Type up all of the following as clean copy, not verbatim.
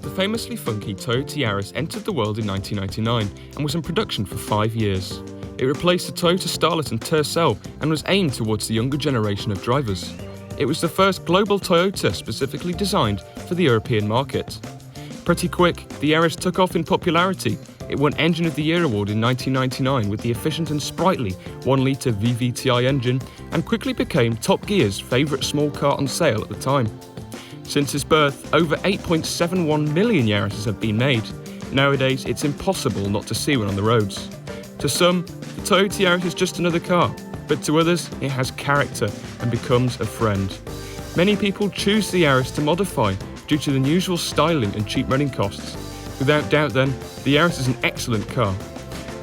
The famously funky Toyota Yaris entered the world in 1999 and was in production for 5 years. It replaced the Toyota Starlet and Tercel and was aimed towards the younger generation of drivers. It was the first global Toyota specifically designed for the European market. Pretty quick, the Yaris took off in popularity. It won Engine of the Year award in 1999 with the efficient and sprightly 1-litre VVTi engine and quickly became Top Gear's favourite small car on sale at the time. Since its birth, over 8.71 million Yarises have been made. Nowadays, it's impossible not to see one on the roads. To some, the Toyota Yaris is just another car, but to others, it has character and becomes a friend. Many people choose the Yaris to modify due to the unusual styling and cheap running costs. Without doubt then, the Yaris is an excellent car.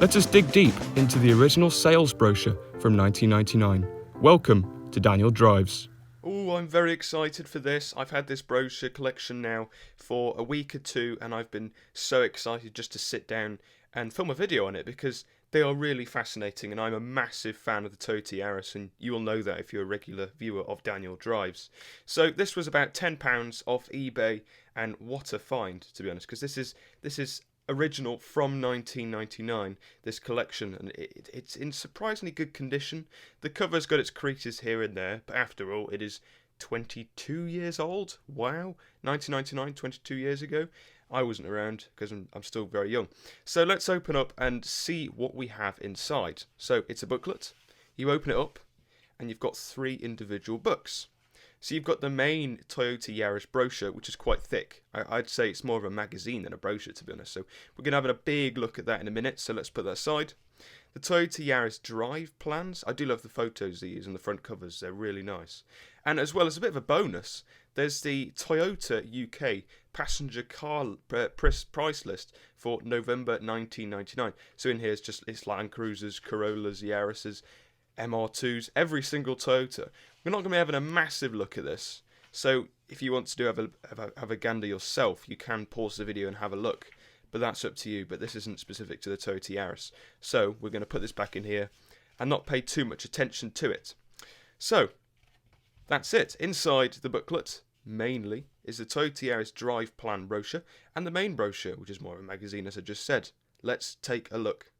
Let us dig deep into the original sales brochure from 1999. Welcome to Daniel Drives. Oh, I'm very excited for this. I've had this brochure collection now for a week or two, and I've been so excited just to sit down and film a video on it because they are really fascinating, and I'm a massive fan of the Toyota Yaris, and you will know that if you're a regular viewer of Daniel Drives. So this was about £10 off eBay, and what a find, to be honest, because this is original from 1999, this collection, and it's in surprisingly good condition. The cover's got its creases here and there, but after all, it is 22 years old. Wow, 1999, 22 years ago. I wasn't around because I'm still very young. So let's open up and see what we have inside. So it's a booklet. You open it up, and you've got 3 individual books. So you've got the main Toyota Yaris brochure, which is quite thick. I'd say it's more of a magazine than a brochure, to be honest. So we're going to have a big look at that in a minute, so let's put that aside. The Toyota Yaris drive plans. I do love the photos they use on the front covers. They're really nice. And as well as a bit of a bonus, there's the Toyota UK passenger car price list for November 1999. So in here it's Land Cruisers, Corollas, Yarises, MR2s, every single Toyota. We're not going to be having a massive look at this, so if you want to have a gander yourself, you can pause the video and have a look, but that's up to you. But this isn't specific to the Toyota Yaris, so we're going to put this back in here and not pay too much attention to it. So that's it. Inside the booklet mainly is the Toyota Yaris drive plan brochure and the main brochure, which is more of a magazine, as I just said. Let's take a look.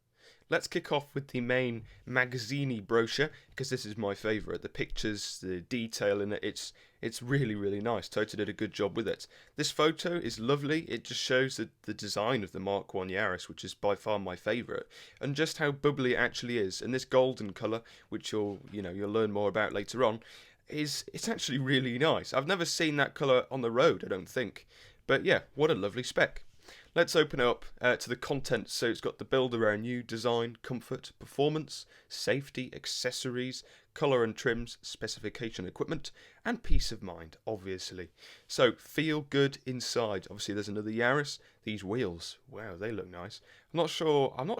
Let's kick off with the main magazine-y brochure, because this is my favourite. The pictures, the detail in it, it's really, really nice. Toyota did a good job with it. This photo is lovely. It just shows the design of the Mk1 Yaris, which is by far my favourite, and just how bubbly it actually is. And this golden colour, which you'll learn more about later on, it's actually really nice. I've never seen that colour on the road, I don't think. But yeah, what a lovely spec. Let's open it up to the content. So it's got the build around you, design, comfort, performance, safety, accessories, colour and trims, specification, equipment, and peace of mind, obviously. So feel good inside. Obviously there's another Yaris. These wheels, wow, they look nice. I'm not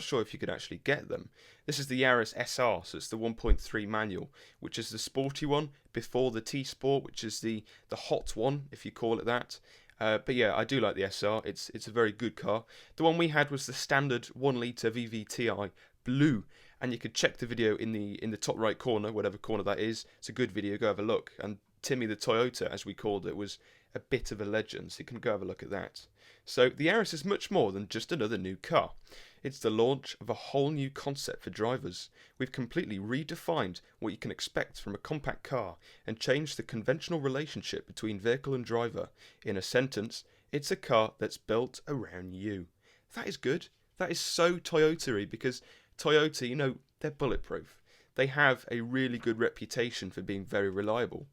sure if you could actually get them. This is the Yaris SR, so it's the 1.3 manual, which is the sporty one before the T-Sport, which is the hot one, if you call it that. But yeah, I do like the SR. It's a very good car. The one we had was the standard 1-litre VVTi blue, and you could check the video in the top right corner, whatever corner that is. It's a good video. Go have a look. And Timmy the Toyota, as we called it, was a bit of a legend, so you can go have a look at that. So the Yaris is much more than just another new car. It's the launch of a whole new concept for drivers. We've completely redefined what you can expect from a compact car and changed the conventional relationship between vehicle and driver. In a sentence, it's a car that's built around you. That is good. That is so Toyota-y, because Toyota, they're bulletproof. They have a really good reputation for being very reliable.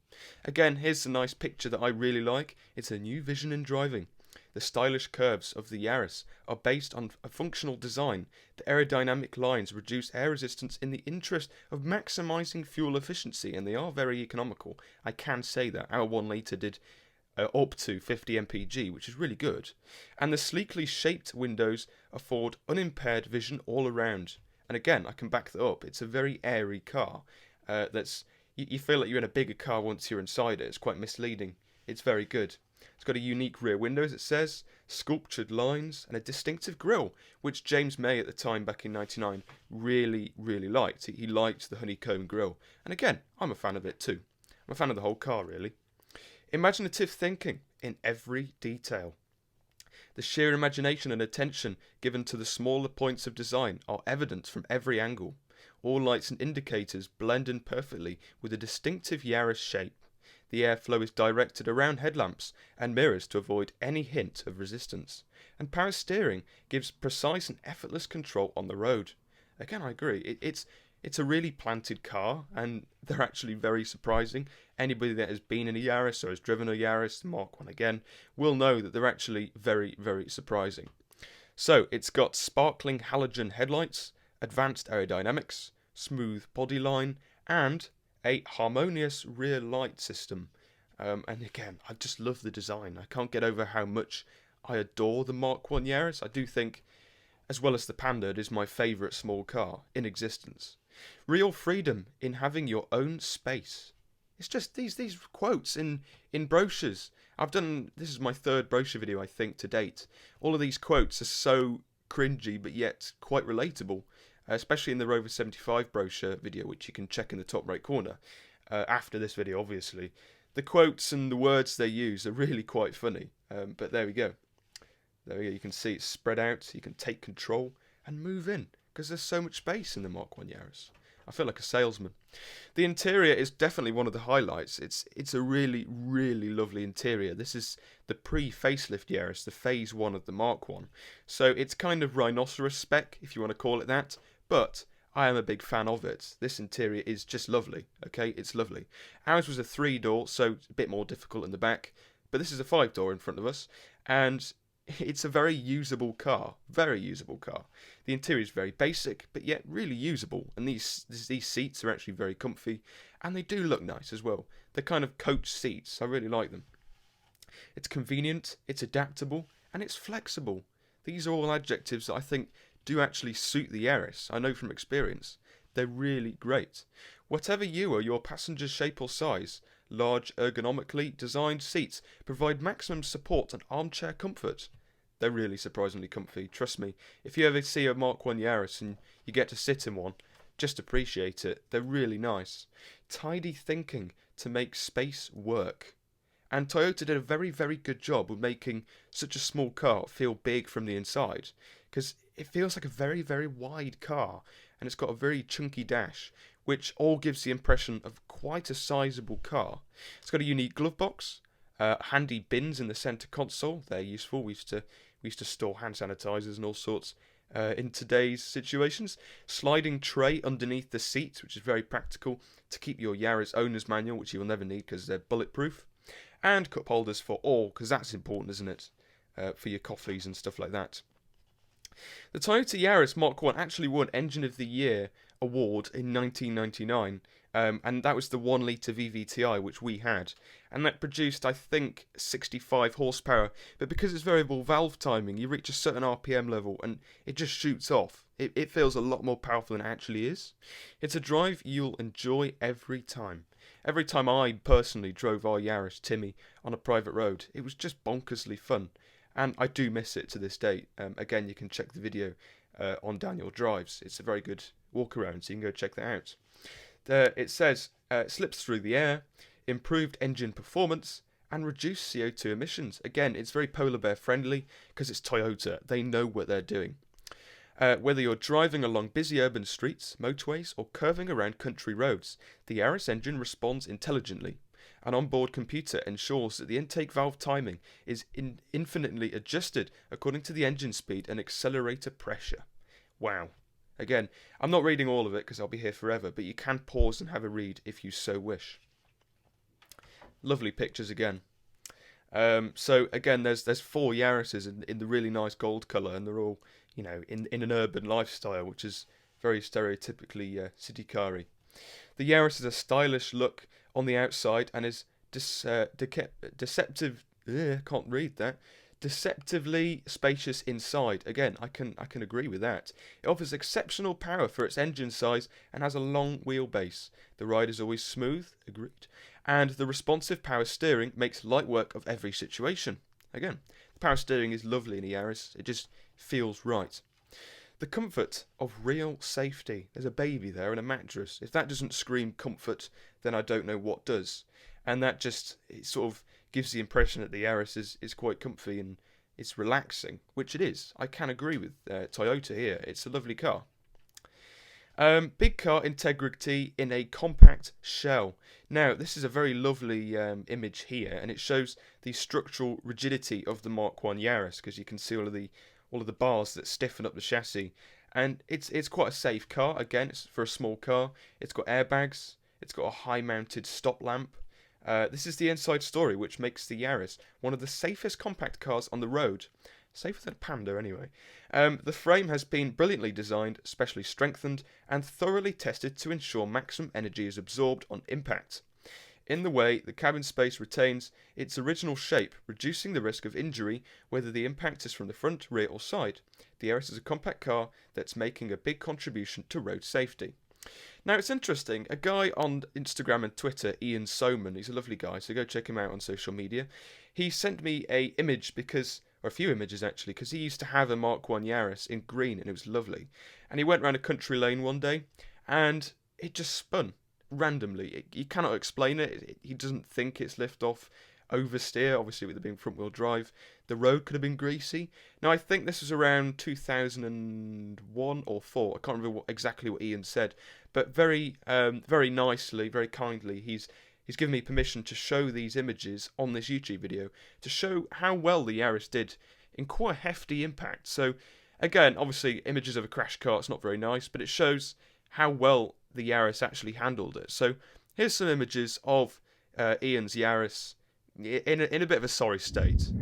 Again, here's a nice picture that I really like. It's a new vision in driving. The stylish curves of the Yaris are based on a functional design. The aerodynamic lines reduce air resistance in the interest of maximising fuel efficiency, and they are very economical. I can say that. Our 1-litre did up to 50 mpg, which is really good. And the sleekly shaped windows afford unimpaired vision all around. And again, I can back that up. It's a very airy car. You feel like you're in a bigger car once you're inside it. It's quite misleading. It's very good. It's got a unique rear window, as it says, sculptured lines, and a distinctive grille, which James May at the time, back in '99, really, really liked. He liked the honeycomb grille. And again, I'm a fan of it too. I'm a fan of the whole car, really. Imaginative thinking in every detail. The sheer imagination and attention given to the smaller points of design are evident from every angle. All lights and indicators blend in perfectly with a distinctive Yaris shape. The airflow is directed around headlamps and mirrors to avoid any hint of resistance. And power steering gives precise and effortless control on the road. Again, I agree. It's a really planted car, and they're actually very surprising. Anybody that has been in a Yaris or has driven a Yaris, Mk1 again, will know that they're actually very, very surprising. So, it's got sparkling halogen headlights, advanced aerodynamics, smooth bodyline, and a harmonious rear light system. And again, I just love the design. I can't get over how much I adore the Mk1 Yaris. I do think, as well as the Panda, it is my favourite small car in existence. Real freedom in having your own space. It's just these quotes in brochures. This is my third brochure video, I think, to date. All of these quotes are so cringy, but yet quite relatable, especially in the Rover 75 brochure video, which you can check in the top right corner, after this video, obviously. The quotes and the words they use are really quite funny, but there we go. There we go, you can see it's spread out, you can take control and move in, because there's so much space in the Mk1 Yaris. I feel like a salesman. The interior is definitely one of the highlights. It's a really, really lovely interior. This is the pre-facelift Yaris, the phase 1 of the Mk1. So it's kind of rhinoceros spec, if you want to call it that, but I am a big fan of it. This interior is just lovely, okay? It's lovely. Ours was a 3-door, so a bit more difficult in the back, but this is a 5-door in front of us, and it's a very usable car. Very usable car. The interior is very basic, but yet really usable. And these seats are actually very comfy. And they do look nice as well. They're kind of coach seats. I really like them. It's convenient, it's adaptable, and it's flexible. These are all adjectives that I think do actually suit the Yaris. I know from experience. They're really great. Whatever you or your passenger's shape or size, large ergonomically designed seats provide maximum support and armchair comfort. They're really surprisingly comfy, trust me. If you ever see a Mk1 Yaris and you get to sit in one, just appreciate it. They're really nice. Tidy thinking to make space work. And Toyota did a very, very good job of making such a small car feel big from the inside, because it feels like a very, very wide car, and it's got a very chunky dash, which all gives the impression of quite a sizable car. It's got a unique glove box, handy bins in the centre console. They're useful. We used to store hand sanitizers and all sorts in today's situations. Sliding tray underneath the seats, which is very practical to keep your Yaris owner's manual, which you will never need because they're bulletproof. And cup holders for all, because that's important, isn't it? For your coffees and stuff like that. The Toyota Yaris Mk1 actually won Engine of the Year award in 1999, and that was the 1 litre VVTi which we had, and that produced, I think, 65 horsepower, but because it's variable valve timing, you reach a certain RPM level and it just shoots off. It feels a lot more powerful than it actually is. It's a drive you'll enjoy every time. Every time I personally drove our Yaris Timmy on a private road, it was just bonkersly fun. And I do miss it to this day. Again, you can check the video on Daniel Drives. It's a very good walk around, so you can go check that out. It says, slips through the air, improved engine performance, and reduced CO2 emissions. Again, it's very polar bear friendly because it's Toyota. They know what they're doing. Whether you're driving along busy urban streets, motorways, or curving around country roads, the Yaris engine responds intelligently. An onboard computer ensures that the intake valve timing is infinitely adjusted according to the engine speed and accelerator pressure. Wow. Again, I'm not reading all of it because I'll be here forever, but you can pause and have a read if you so wish. Lovely pictures again. So again, there's 4 Yarises in the really nice gold colour, and they're all, you know, in an urban lifestyle, which is very stereotypically city car-y. The Yaris has a stylish look on the outside and is deceptively spacious inside. Again, I can agree with that. It offers exceptional power for its engine size and has a long wheelbase. The ride is always smooth, agreed, and the responsive power steering makes light work of every situation. Again, the power steering is lovely in the Yaris. It just feels right. The comfort of real safety. There's a baby there and a mattress. If that doesn't scream comfort, then I don't know what does. And that just, it sort of gives the impression that the Yaris is quite comfy and it's relaxing, which it is. I can agree with Toyota here. It's a lovely car. Big car integrity in a compact shell. Now, this is a very lovely image here, and it shows the structural rigidity of the Mk1 Yaris, because you can see all of the bars that stiffen up the chassis. And it's quite a safe car. Again, it's for a small car. It's got airbags. It's got a high-mounted stop lamp. This is the inside story, which makes the Yaris one of the safest compact cars on the road. Safer than a Panda, anyway. The frame has been brilliantly designed, specially strengthened, and thoroughly tested to ensure maximum energy is absorbed on impact. In the way, the cabin space retains its original shape, reducing the risk of injury whether the impact is from the front, rear, or side. The Yaris is a compact car that's making a big contribution to road safety. Now, it's interesting, a guy on Instagram and Twitter, Ian Soman, he's a lovely guy, so go check him out on social media. He sent me a image or a few images actually, because he used to have a Mk1 Yaris in green, and it was lovely. And he went around a country lane one day, and it just spun randomly. You cannot explain it. He doesn't think it's lift-off, oversteer, obviously with it being front-wheel drive. The road could have been greasy. Now, I think this was around 2001 or 4. I can't remember exactly what Ian said, but very nicely, very kindly, he's given me permission to show these images on this YouTube video to show how well the Yaris did in quite a hefty impact. So, again, obviously, images of a crash car, it's not very nice, but it shows how well the Yaris actually handled it. So, here's some images of Ian's Yaris in a bit of a sorry state.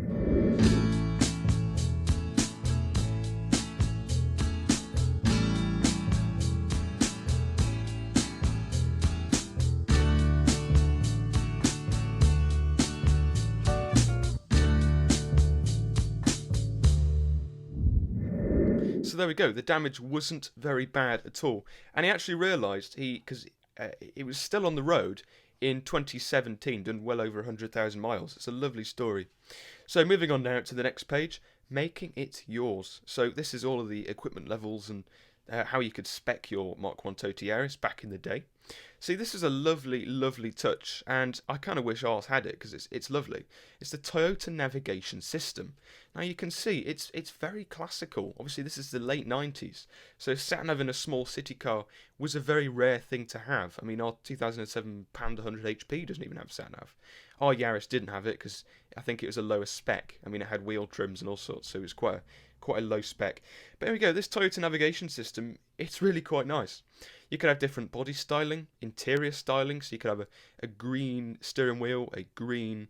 So there we go, the damage wasn't very bad at all. And he actually realised, because it was still on the road in 2017, done well over 100,000 miles. It's a lovely story. So moving on now to the next page, making it yours. So this is all of the equipment levels and how you could spec your Mk1 Toyota Yaris back in the day. See, this is a lovely, lovely touch, and I kind of wish ours had it, because it's lovely. It's the Toyota navigation system. Now you can see it's very classical. Obviously this is the late 90s, so sat-nav in a small city car was a very rare thing to have. I mean, our 2007 Panda 100 HP doesn't even have sat-nav. Our Yaris didn't have it because I think it was a lower spec. I mean, it had wheel trims and all sorts, so it was quite a low spec. But there we go, this Toyota navigation system, it's really quite nice. You could have different body styling, interior styling, so you could have a green steering wheel, a green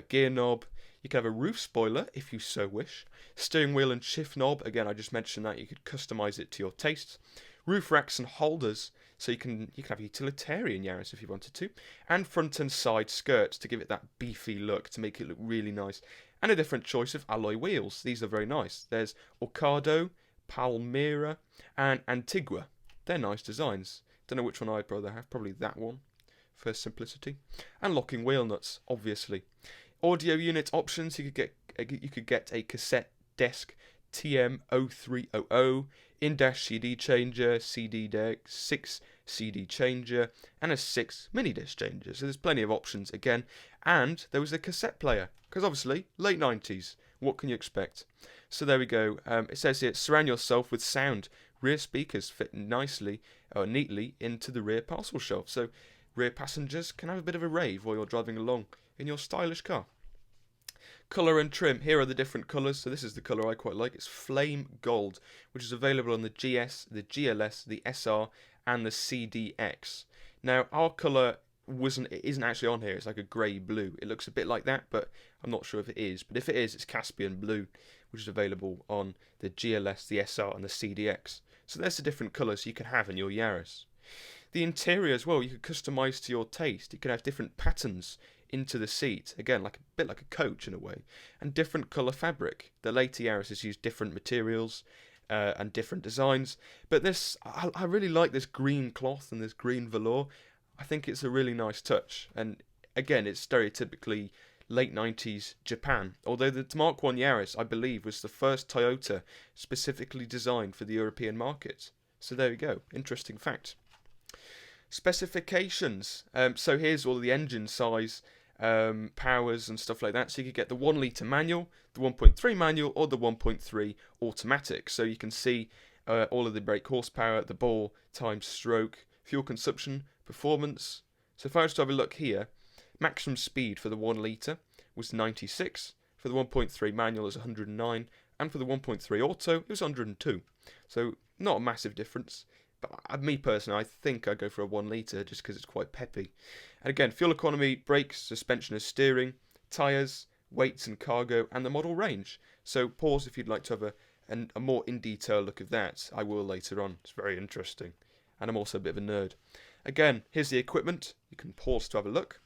gear knob. You could have a roof spoiler if you so wish. Steering wheel and shift knob, again I just mentioned that, you could customise it to your tastes. Roof racks and holders, so you can have a utilitarian Yaris if you wanted to. And front and side skirts to give it that beefy look, to make it look really nice. And a different choice of alloy wheels. These are very nice. There's Ocado, Palmyra, and Antigua. They're nice designs. Don't know which one I'd rather have. Probably that one for simplicity. And locking wheel nuts, obviously. Audio unit options. You could get a cassette desk TM0300, in-dash CD changer, CD deck, 6 CD changer, and a 6 mini disc changer. So there's plenty of options again. And there was a cassette player, because obviously late 90s. What can you expect? So there we go. It says here, surround yourself with sound. Rear speakers fit nicely or neatly into the rear parcel shelf, so rear passengers can have a bit of a rave while you're driving along in your stylish car. Colour and trim. Here are the different colours. So this is the colour I quite like. It's Flame Gold, which is available on the GS, the GLS, the SR, and the CDX. Now, our colour isn't actually on here. It's like a grey blue. It looks a bit like that, but I'm not sure if it is. But if it is, it's Caspian Blue, which is available on the GLS, the SR, and the CDX. So there's the different colours you can have in your Yaris. The interior as well, you could customise to your taste. You can have different patterns into the seat, again, like a bit like a coach in a way, and different colour fabric. The later Yaris has used different materials and different designs, but this, I really like this green cloth and this green velour. I think it's a really nice touch, and again, it's stereotypically late 90s Japan, although the Mk1 Yaris, I believe, was the first Toyota specifically designed for the European market. So there we go, interesting fact. Specifications. So here's all the engine size. powers and stuff like that. So you could get the 1 litre manual, the 1.3 manual, or the 1.3 automatic. So you can see all of the brake horsepower, the bore, time, stroke, fuel consumption, performance. So if I was to have a look here, maximum speed for the 1 litre was 96, for the 1.3 manual is 109, and for the 1.3 auto it was 102. So not a massive difference, but me personally, I think I'd go for a 1 litre just because it's quite peppy. And again, fuel economy, brakes, suspension and steering, tyres, weights and cargo, and the model range. So pause if you'd like to have a more in-detail look of that. I will later on. It's very interesting. And I'm also a bit of a nerd. Again, here's the equipment. You can pause to have a look.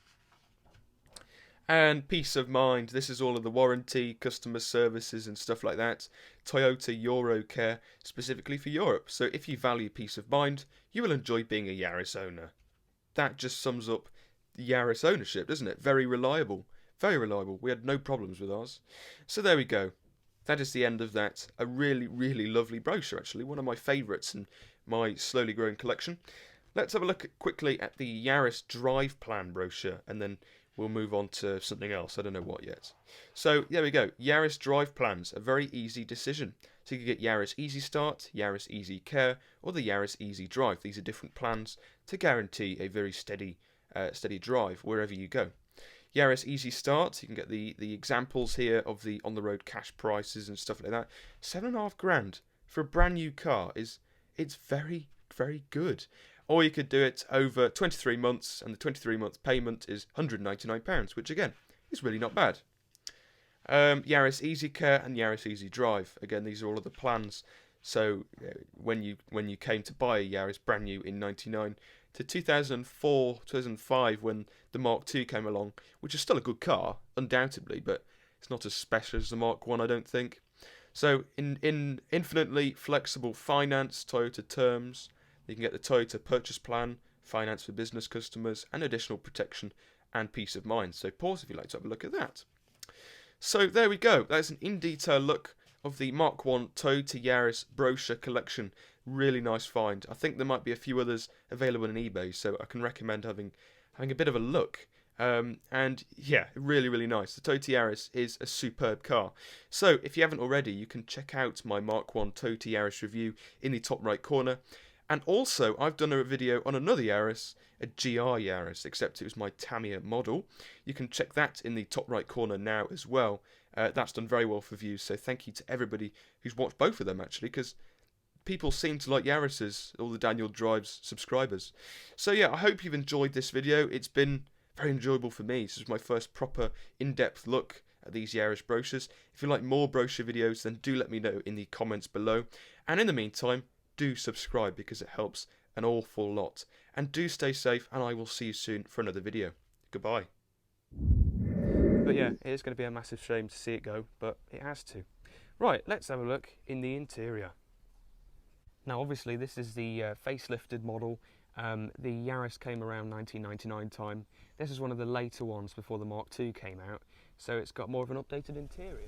And peace of mind, this is all of the warranty, customer services and stuff like that. Toyota Eurocare, specifically for Europe. So if you value peace of mind, you will enjoy being a Yaris owner. That just sums up the Yaris ownership, doesn't it? Very reliable. Very reliable. We had no problems with ours. So there we go. That is the end of that. A really, really lovely brochure, actually. One of my favourites in my slowly growing collection. Let's have a look quickly at the Yaris Drive Plan brochure, and then we'll move on to something else. I don't know what yet. So there we go. Yaris Drive Plans, a very easy decision. So you can get Yaris Easy Start, Yaris Easy Care, or the Yaris Easy Drive. These are different plans to guarantee a very steady drive wherever you go. Yaris Easy Start, you can get the examples here of the on-the-road cash prices and stuff like that. $7,500 for a brand new car it's very, very good. Or you could do it over 23 months, and the 23-month payment is £199, which again is really not bad. Yaris Easy Care and Yaris Easy Drive. Again, these are all of the plans. So when you came to buy a Yaris brand new in '99 to 2004, 2005, when the Mark II came along, which is still a good car, undoubtedly, but it's not as special as the Mark I, I don't think. So in infinitely flexible finance, Toyota terms. You can get the Toyota purchase plan, finance for business customers, and additional protection and peace of mind. So pause if you'd like to have a look at that. So there we go. That's an in-detail look of the Mark I Toyota Yaris brochure collection. Really nice find. I think there might be a few others available on eBay, so I can recommend having a bit of a look. And yeah, really, really nice. The Toyota Yaris is a superb car. So if you haven't already, you can check out my Mark I Toyota Yaris review in the top right corner. And also, I've done a video on another Yaris, a GR Yaris, except it was my Tamiya model. You can check that in the top right corner now as well. That's done very well for views, so thank you to everybody who's watched both of them, actually, because people seem to like Yarises, all the Daniel Drives subscribers. So yeah, I hope you've enjoyed this video. It's been very enjoyable for me. This is my first proper in-depth look at these Yaris brochures. If you like more brochure videos, then do let me know in the comments below. And in the meantime, do subscribe because it helps an awful lot. And do stay safe, and I will see you soon for another video. Goodbye. But yeah, it is going to be a massive shame to see it go, but it has to. Right, let's have a look in the interior. Now obviously this is the facelifted model. The Yaris came around 1999 time. This is one of the later ones before the Mark II came out, so it's got more of an updated interior.